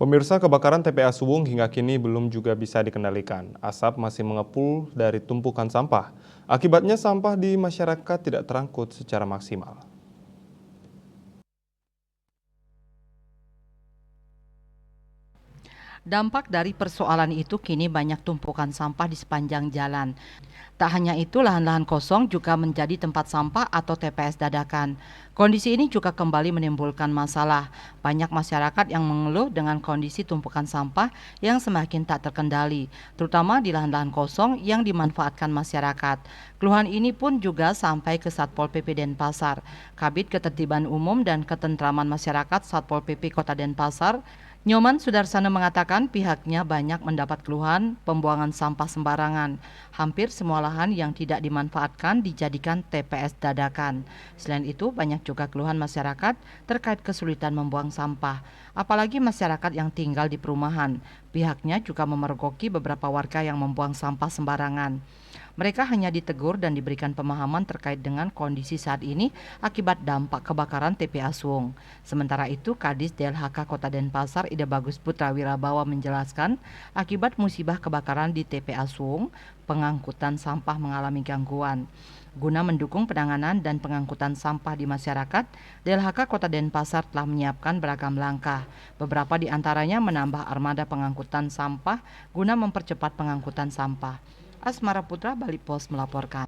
Pemirsa, kebakaran TPA Suwung hingga kini belum juga bisa dikendalikan. Asap masih mengepul dari tumpukan sampah. Akibatnya sampah di masyarakat tidak terangkut secara maksimal. Dampak dari persoalan itu kini banyak tumpukan sampah di sepanjang jalan. Tak hanya itu, lahan-lahan kosong juga menjadi tempat sampah atau TPS dadakan. Kondisi ini juga kembali menimbulkan masalah. Banyak masyarakat yang mengeluh dengan kondisi tumpukan sampah yang semakin tak terkendali, terutama di lahan-lahan kosong yang dimanfaatkan masyarakat. Keluhan ini pun juga sampai ke Satpol PP Denpasar. Kabid Ketertiban Umum dan Ketentraman Masyarakat Satpol PP Kota Denpasar, Nyoman Sudarsana mengatakan pihaknya banyak mendapat keluhan pembuangan sampah sembarangan. Hampir semua lahan yang tidak dimanfaatkan dijadikan TPS dadakan. Selain itu, banyak juga keluhan masyarakat terkait kesulitan membuang sampah, apalagi masyarakat yang tinggal di perumahan. Pihaknya juga memergoki beberapa warga yang membuang sampah sembarangan. Mereka hanya ditegur dan diberikan pemahaman terkait dengan kondisi saat ini akibat dampak kebakaran TPA Suwung. Sementara itu, Kadis DLHK Kota Denpasar Ida Bagus Putra Wirabawa menjelaskan, akibat musibah kebakaran di TPA Suwung, pengangkutan sampah mengalami gangguan. Guna mendukung penanganan dan pengangkutan sampah di masyarakat, DLHK Kota Denpasar telah menyiapkan beragam langkah. Beberapa di antaranya menambah armada pengangkutan sampah guna mempercepat pengangkutan sampah. Asmara Putra, Bali Pos melaporkan.